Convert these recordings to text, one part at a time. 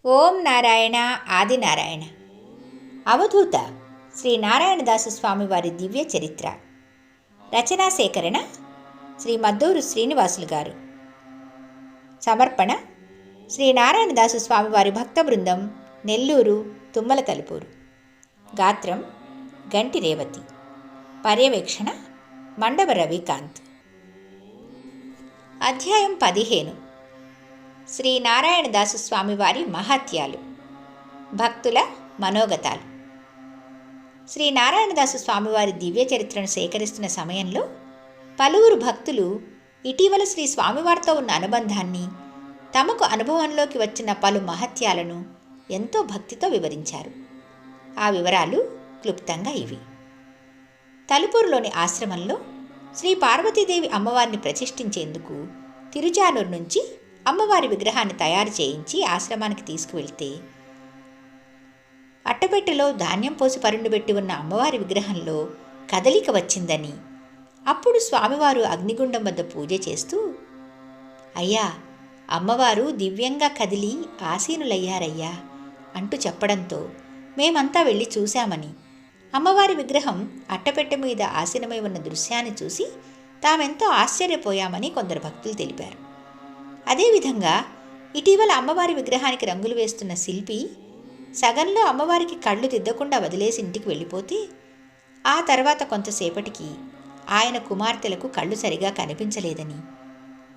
ఓం నారాయణ ఆదినారాయణ. అవధూత శ్రీ నారాయణదాసు స్వామి వారి దివ్య చరిత్ర. రచనా సేకరణ శ్రీ మద్దూరు శ్రీనివాసులు గారు. సమర్పణ శ్రీ నారాయణదాసు స్వామివారి భక్త బృందం, నెల్లూరు తుమ్మల తలుపూరు. గాత్రం గంటి రేవతి. పర్యవేక్షణ మండవ రవికాంత్. అధ్యాయం 15. శ్రీ నారాయణదాసు స్వామివారి మహత్యాలు, భక్తుల మనోగతాలు. శ్రీ నారాయణదాసు స్వామివారి దివ్య చరిత్రను సేకరిస్తున్న సమయంలో పలువురు భక్తులు ఇటీవల శ్రీ స్వామివారితో ఉన్న అనుబంధాన్ని, తమకు అనుభవంలోకి వచ్చిన పలు మహత్యాలను ఎంతో భక్తితో వివరించారు. ఆ వివరాలు క్లుప్తంగా ఇవి. తలుపూరులోని ఆశ్రమంలో శ్రీ పార్వతీదేవి అమ్మవారిని ప్రతిష్ఠించేందుకు తిరుచానూరు నుంచి అమ్మవారి విగ్రహాన్ని తయారు చేయించి ఆశ్రమానికి తీసుకువెళ్తే, అట్టపెట్టెలో ధాన్యం పోసి పరుండుబెట్టి ఉన్న అమ్మవారి విగ్రహంలో కదలిక వచ్చిందని, అప్పుడు స్వామివారు అగ్నిగుండం వద్ద పూజ చేస్తూ, అయ్యా, అమ్మవారు దివ్యంగా కదిలి ఆసీనులయ్యారయ్యా అంటూ చెప్పడంతో మేమంతా వెళ్ళి చూశామని, అమ్మవారి విగ్రహం అట్టపెట్టె మీద ఆసీనమై ఉన్న దృశ్యాన్ని చూసి తామెంతో ఆశ్చర్యపోయామని కొందరు భక్తులు తెలిపారు. అదేవిధంగా ఇటీవల అమ్మవారి విగ్రహానికి రంగులు వేస్తున్న శిల్పి సగంలో అమ్మవారికి కళ్ళు దిద్దకుండా వదిలేసి ఇంటికి వెళ్ళిపోతే, ఆ తర్వాత కొంతసేపటికి ఆయన కుమార్తెలకు కళ్ళు సరిగా కనిపించలేదని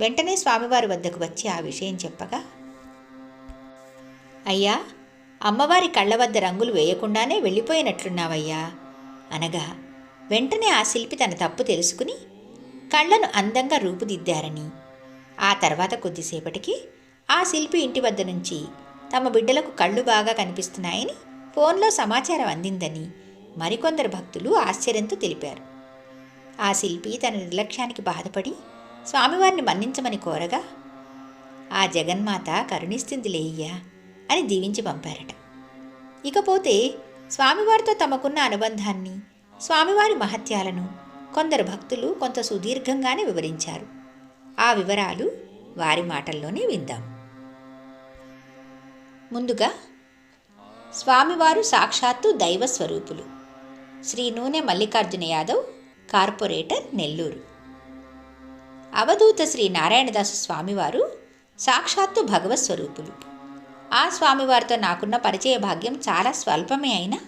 వెంటనే స్వామివారి వద్దకు వచ్చి ఆ విషయం చెప్పగా, అయ్యా, అమ్మవారి కళ్ళ వద్ద రంగులు వేయకుండానే వెళ్ళిపోయినట్లున్నావయ్యా అనగా, వెంటనే ఆ శిల్పి తన తప్పు తెలుసుకుని కళ్ళను అందంగా రూపుదిద్దారని, ఆ తర్వాత కొద్దిసేపటికి ఆ శిల్పి ఇంటి వద్ద నుంచి తమ బిడ్డలకు కళ్ళు బాగా కనిపిస్తున్నాయని ఫోన్లో సమాచారం అందిందని మరికొందరు భక్తులు ఆశ్చర్యంతో తెలిపారు. ఆ శిల్పి తన నిర్లక్ష్యానికి బాధపడి స్వామివారిని మన్నించమని కోరగా, ఆ జగన్మాత కరుణిస్తుందిలేయ్యా అని దీవించి పంపారట. ఇకపోతే స్వామివారితో తమకున్న అనుబంధాన్ని, స్వామివారి మహత్యాలను కొందరు భక్తులు కొంత సుదీర్ఘంగానే వివరించారు. ఆ వివరాలు వారి మాటల్లోనే విందాం. ముందుగా, స్వామివారు సాక్షాత్తు దైవ స్వరూపులు. శ్రీ నూనె మల్లికార్జున యాదవ్, కార్పొరేటర్, నెల్లూరు. అవధూత శ్రీ నారాయణదాసు స్వామివారు సాక్షాత్తు భగవత్ స్వరూపులు. ఆ స్వామివారితో నాకున్న పరిచయ భాగ్యం చాలా స్వల్పమే అయినా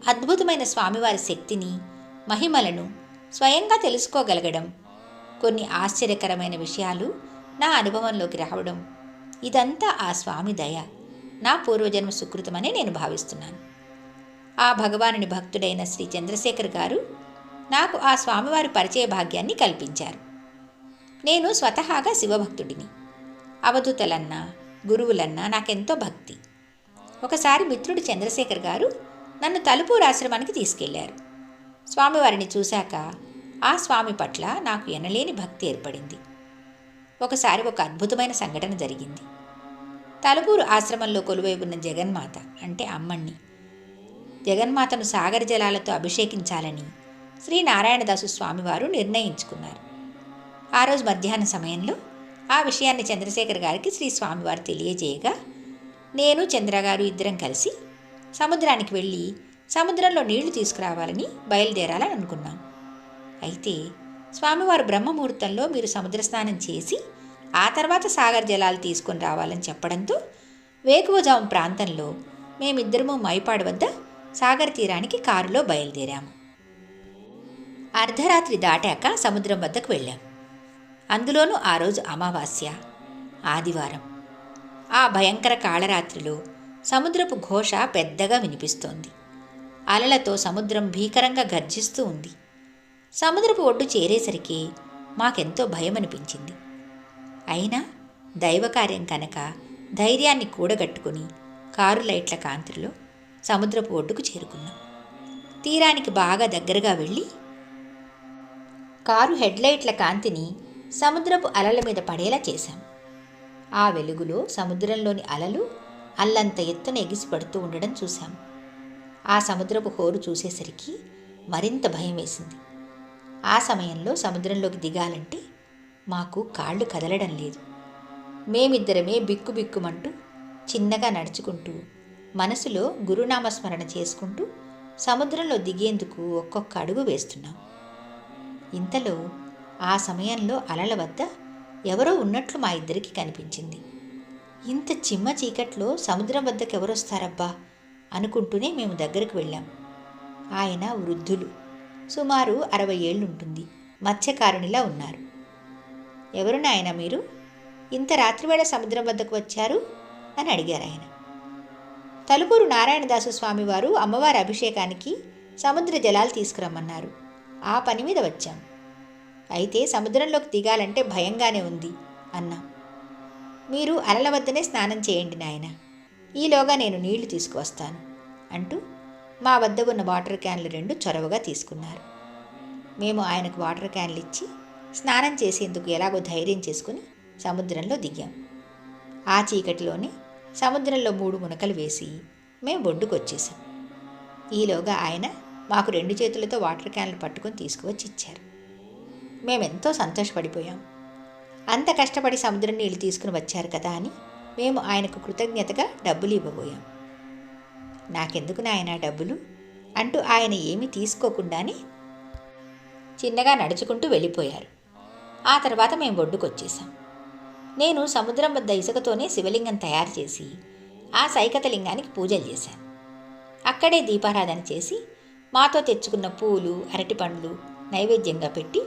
అద్భుతమైన స్వామివారి శక్తిని, మహిమలను స్వయంగా తెలుసుకోగలగడం, కొన్ని ఆశ్చర్యకరమైన విషయాలు నా అనుభవంలోకి రావడం, ఇదంతా ఆ స్వామి దయ, నా పూర్వజన్మ సుకృతమని నేను భావిస్తున్నాను. ఆ భగవానుని భక్తుడైన శ్రీ చంద్రశేఖర్ గారు నాకు ఆ స్వామివారి పరిచయ భాగ్యాన్ని కల్పించారు. నేను స్వతహాగా శివభక్తుడిని. అవధూతలన్నా, గురువులన్నా నాకెంతో భక్తి. ఒకసారి మిత్రుడు చంద్రశేఖర్ గారు నన్ను తలుపూరు ఆశ్రమానికి తీసుకెళ్లారు. స్వామివారిని చూశాక ఆ స్వామి పట్ల నాకు ఎనలేని భక్తి ఏర్పడింది. ఒకసారి ఒక అద్భుతమైన సంఘటన జరిగింది. తలుపూరు ఆశ్రమంలో కొలువై ఉన్న జగన్మాత అంటే అమ్మణ్ణి, జగన్మాతను సాగర జలాలతో అభిషేకించాలని శ్రీ నారాయణదాసు స్వామివారు నిర్ణయించుకున్నారు. ఆ రోజు మధ్యాహ్న సమయంలో ఆ విషయాన్ని చంద్రశేఖర్ గారికి శ్రీ స్వామివారు తెలియజేయగా, నేను చంద్రగారు ఇద్దరం కలిసి సముద్రానికి వెళ్ళి సముద్రంలో నీళ్లు తీసుకురావాలని బయలుదేరాలని అనుకున్నాం. అయితే స్వామివారు బ్రహ్మముహూర్తంలో మీరు సముద్ర స్నానం చేసి ఆ తర్వాత సాగర్ జలాలు తీసుకొని రావాలని చెప్పడంతో వేకువజాము ప్రాంతంలో మేమిద్దరము మైపాడు వద్ద సాగర్ తీరానికి కారులో బయలుదేరాము. అర్ధరాత్రి దాటాక సముద్రం వద్దకు వెళ్ళాం. అందులోనూ ఆ రోజు అమావాస్య, ఆదివారం. ఆ భయంకర కాళరాత్రిలో సముద్రపు ఘోష పెద్దగా వినిపిస్తోంది. అలలతో సముద్రం భీకరంగా గర్జిస్తూ ఉంది. సముద్రపు ఒడ్డు చేరేసరికి మాకెంతో భయం అనిపించింది. అయినా దైవకార్యం కనుక ధైర్యాన్ని కూడగట్టుకుని కారు లైట్ల కాంతిలో సముద్రపు ఒడ్డుకు చేరుకున్నాం. తీరానికి బాగా దగ్గరగా వెళ్ళి కారు హెడ్లైట్ల కాంతిని సముద్రపు అలల మీద పడేలా చేశాం. ఆ వెలుగులో సముద్రంలోని అలలు అల్లంత ఎత్తున ఎగిసిపడుతూ ఉండడం చూశాం. ఆ సముద్రపు హోరు చూసేసరికి మరింత భయం వేసింది. ఆ సమయంలో సముద్రంలోకి దిగాలంటే మాకు కాళ్ళు కదలడం లేదు. మేమిద్దరమే బిక్కుబిక్కుమంటూ చిన్నగా నడుచుకుంటూ మనసులో గురునామస్మరణ చేసుకుంటూ సముద్రంలో దిగేందుకు ఒక్కొక్క అడుగు వేస్తున్నాం. ఇంతలో ఆ సమయంలో అలల వద్ద ఎవరో ఉన్నట్లు మా ఇద్దరికి కనిపించింది. ఇంత చిమ్మ చీకట్లో సముద్రం వద్దకు ఎవరొస్తారబ్బా అనుకుంటూనే మేము దగ్గరకు వెళ్ళాం. ఆయన వృద్ధులు, సుమారు 60 ఏళ్ళుంటుంది, మత్స్యకారునిలా ఉన్నారు. ఎవరు నాయన మీరు? ఇంత రాత్రివేళ సముద్రం వద్దకు వచ్చారు అని అడిగారు ఆయన. తలుపూరు నారాయణదాసు స్వామివారు అమ్మవారి అభిషేకానికి సముద్ర జలాలు తీసుకురమ్మన్నారు. ఆ పని మీద వచ్చాం. అయితే సముద్రంలోకి దిగాలంటే భయంగానే ఉంది అన్నాం. మీరు అలల వద్దనే స్నానం చేయండి నాయన, ఈలోగా నేను నీళ్లు తీసుకువస్తాను అంటూ మా వద్ద ఉన్న వాటర్ క్యాన్లు 2 చొరవగా తీసుకున్నారు. మేము ఆయనకు వాటర్ క్యాన్లు ఇచ్చి స్నానం చేసేందుకు ఎలాగో ధైర్యం చేసుకుని సముద్రంలో దిగాం. ఆ చీకటిలోనే సముద్రంలో 3 మునకలు వేసి మేము ఒడ్డుకు వచ్చేసాం. ఈలోగా ఆయన మాకు 2 చేతులతో వాటర్ క్యాన్లు పట్టుకొని తీసుకువచ్చి ఇచ్చారు. మేమెంతో సంతోషపడిపోయాం. అంత కష్టపడి సముద్రం నీళ్ళు తీసుకుని వచ్చారు కదా అని మేము ఆయనకు కృతజ్ఞతగా డబ్బులు ఇవ్వబోయాం. నాకెందుకు నాయన డబ్బులు అంటూ ఆయన ఏమీ తీసుకోకుండానే చిన్నగా నడుచుకుంటూ వెళ్ళిపోయారు. ఆ తర్వాత మేము ఒడ్డుకొచ్చేసాం. నేను సముద్రం వద్ద ఇసుకతోనే శివలింగం తయారు చేసి ఆ సైకత లింగానికి పూజలు చేశాను. అక్కడే దీపారాధన చేసి మాతో తెచ్చుకున్న పూలు, అరటిపండ్లు నైవేద్యంగా పెట్టి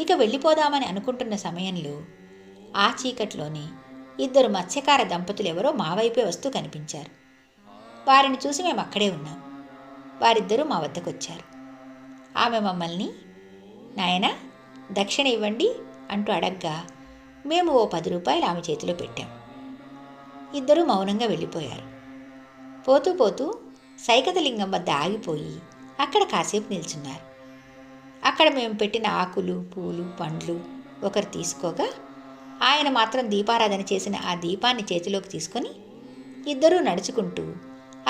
ఇక వెళ్ళిపోదామని అనుకుంటున్న సమయంలో ఆ చీకట్లోనే 2 మత్స్యకార దంపతులు ఎవరో మా వైపే వస్తూ కనిపించారు. వారిని చూసి మేము అక్కడే ఉన్నాం. వారిద్దరూ మా వద్దకు వచ్చారు. ఆమె మమ్మల్ని నాయనా దక్షిణ ఇవ్వండి అంటూ అడగ్గా మేము ఓ 10 రూపాయలు ఆమె చేతిలో పెట్టాం. ఇద్దరూ మౌనంగా వెళ్ళిపోయారు. పోతూ పోతూ సైకతలింగం వద్ద ఆగిపోయి అక్కడ కాసేపు నిల్చున్నారు. అక్కడ మేము పెట్టిన ఆకులు, పూలు, పండ్లు ఒకరు తీసుకోగా ఆయన మాత్రం దీపారాధన చేసిన ఆ దీపాన్ని చేతిలోకి తీసుకొని ఇద్దరూ నడుచుకుంటూ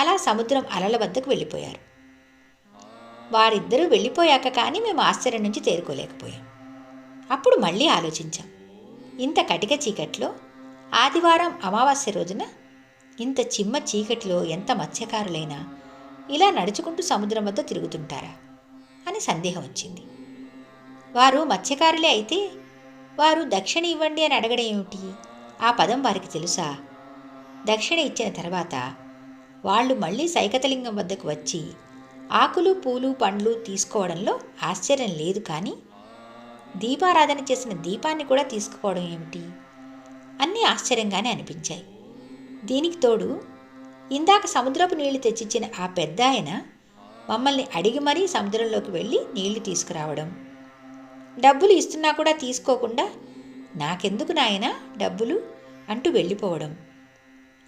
అలా సముద్రం అలల వద్దకు వెళ్ళిపోయారు. వారిద్దరూ వెళ్ళిపోయాక కానీ మేము ఆశ్చర్యం నుంచి తేరుకోలేకపోయాం. అప్పుడు మళ్ళీ ఆలోచించాం. ఇంత కటిక చీకట్లో ఆదివారం అమావాస్య రోజున ఇంత చిమ్మ చీకటిలో ఎంత మత్స్యకారులైనా ఇలా నడుచుకుంటూ సముద్రం వద్ద తిరుగుతుంటారా అని సందేహం వచ్చింది. వారు మత్స్యకారులే అయితే వారు దక్షిణ ఇవ్వండి అని అడగడం ఏమిటి? ఆ పదం వారికి తెలుసా? దక్షిణ ఇచ్చిన తర్వాత వాళ్ళు మళ్ళీ సైకతలింగం వద్దకు వచ్చి ఆకులు, పూలు, పండ్లు తీసుకోవడంలో ఆశ్చర్యం లేదు. కానీ దీపారాధన చేసిన దీపాన్ని కూడా తీసుకుపోవడం ఏమిటి? అన్నీ ఆశ్చర్యంగానే అనిపించాయి. దీనికి తోడు ఇందాక సముద్రపు నీళ్లు తెచ్చిచ్చిన ఆ పెద్ద ఆయన మమ్మల్ని అడిగి మరీ సముద్రంలోకి వెళ్ళి నీళ్లు తీసుకురావడం, డబ్బులు ఇస్తున్నా కూడా తీసుకోకుండా నాకెందుకు నాయనా డబ్బులు అంటూ వెళ్ళిపోవడం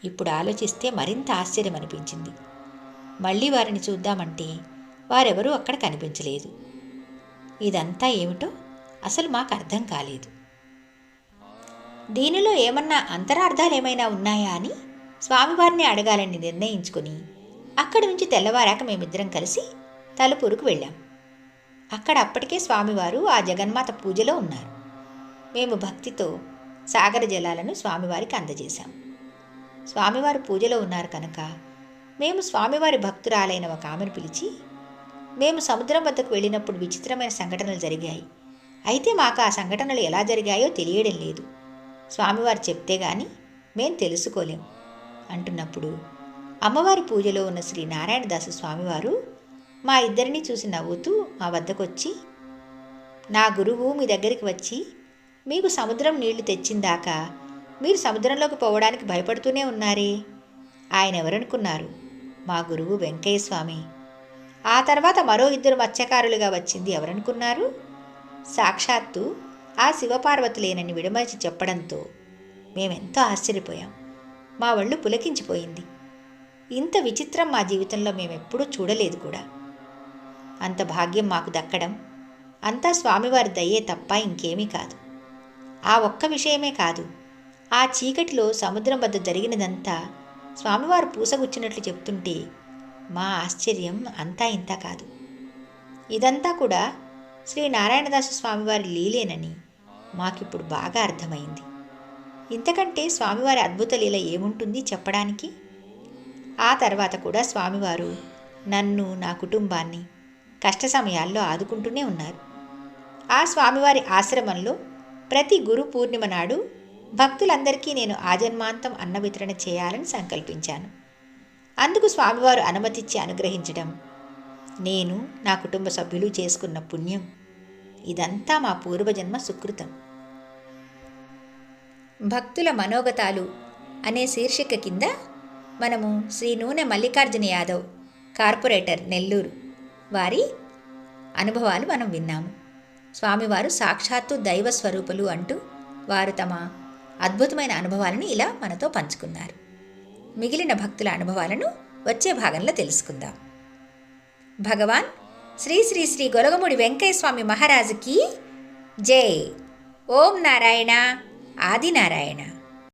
ఇప్పుడు ఆలోచిస్తే మరింత ఆశ్చర్యం అనిపించింది. మళ్ళీ వారిని చూద్దామంటే వారెవరూ అక్కడ కనిపించలేదు. ఇదంతా ఏమిటో అసలు మాకు అర్థం కాలేదు. దీనిలో ఏమన్నా అంతరార్థాలేమైనా ఉన్నాయా అని స్వామివారిని అడగాలని నిర్ణయించుకుని అక్కడి నుంచి తెల్లవారాక మేమిద్దరం కలిసి తలుపూరుకు వెళ్ళాం. అక్కడ అప్పటికే స్వామివారు ఆ జగన్మాత పూజలో ఉన్నారు. మేము భక్తితో సాగర జలాలను స్వామివారికి అందజేశాం. స్వామివారు పూజలో ఉన్నారు కనుక మేము స్వామివారి భక్తురాలైన ఒక ఆమెను పిలిచి, మేము సముద్రం వద్దకు వెళ్ళినప్పుడు విచిత్రమైన సంఘటనలు జరిగాయి, అయితే మాకు ఆ సంఘటనలు ఎలా జరిగాయో తెలియడం లేదు, స్వామివారు చెప్తే గాని మేం తెలుసుకోలేం అంటున్నప్పుడు అమ్మవారి పూజలో ఉన్న శ్రీ నారాయణదాసు స్వామివారు మా ఇద్దరిని చూసి నవ్వుతూ మా వద్దకొచ్చి, నా గురువు మీ దగ్గరికి వచ్చి మీకు సముద్రం నీళ్లు తెచ్చిందాకా మీరు సముద్రంలోకి పోవడానికి భయపడుతూనే ఉన్నారే, ఆయన ఎవరనుకున్నారు? మా గురువు వెంకయ్య స్వామి. ఆ తర్వాత మరో 2 మత్స్యకారులుగా వచ్చింది ఎవరనుకున్నారు? సాక్షాత్తు ఆ శివపార్వతులేనని విడమర్చి చెప్పడంతో మేమెంతో ఆశ్చర్యపోయాం. మా ఒళ్ళు పులకించిపోయింది. ఇంత విచిత్రం మా జీవితంలో మేమెప్పుడూ చూడలేదు కూడా. అంత భాగ్యం మాకు దక్కడం అంతా స్వామివారి దయ్యే తప్ప ఇంకేమీ కాదు. ఆ ఒక్క విషయమే కాదు, ఆ చీకటిలో సముద్రం వద్ద జరిగినదంతా స్వామివారు పూసగుచ్చినట్లు చెప్తుంటే మా ఆశ్చర్యం అంతా ఇంతా కాదు. ఇదంతా కూడా శ్రీ నారాయణదాసు స్వామివారి లీలేనని మాకిప్పుడు బాగా అర్థమైంది. ఇంతకంటే స్వామివారి అద్భుత లీల ఏముంటుంది చెప్పడానికి? ఆ తర్వాత కూడా స్వామివారు నన్ను, నా కుటుంబాన్ని కష్ట సమయాల్లో ఆదుకుంటూనే ఉన్నారు. ఆ స్వామివారి ఆశ్రమంలో ప్రతి గురు పూర్ణిమ నాడు భక్తులందరికీ నేను ఆజన్మాంతం అన్న వితరణ చేయాలని సంకల్పించాను. అందుకు స్వామివారు అనుమతిచ్చి అనుగ్రహించడం నేను, నా కుటుంబ సభ్యులు చేసుకున్న పుణ్యం. ఇదంతా మా పూర్వజన్మ సుకృతం. భక్తుల మనోగతాలు అనే శీర్షిక కింద మనము శ్రీ నూనె మల్లికార్జున యాదవ్, కార్పొరేటర్, నెల్లూరు వారి అనుభవాలు మనం విన్నాము. స్వామివారు సాక్షాత్తు దైవ స్వరూపులు అంటూ వారు తమ అద్భుతమైన అనుభవాలను ఇలా మనతో పంచుకున్నారు. మిగిలిన భక్తుల అనుభవాలను వచ్చే భాగంలో తెలుసుకుందాం. భగవాన్ శ్రీ శ్రీ శ్రీ గొలగముడి వెంకయ్య స్వామి మహారాజుకి జై. ఓం నారాయణ, ఆది నారాయణ.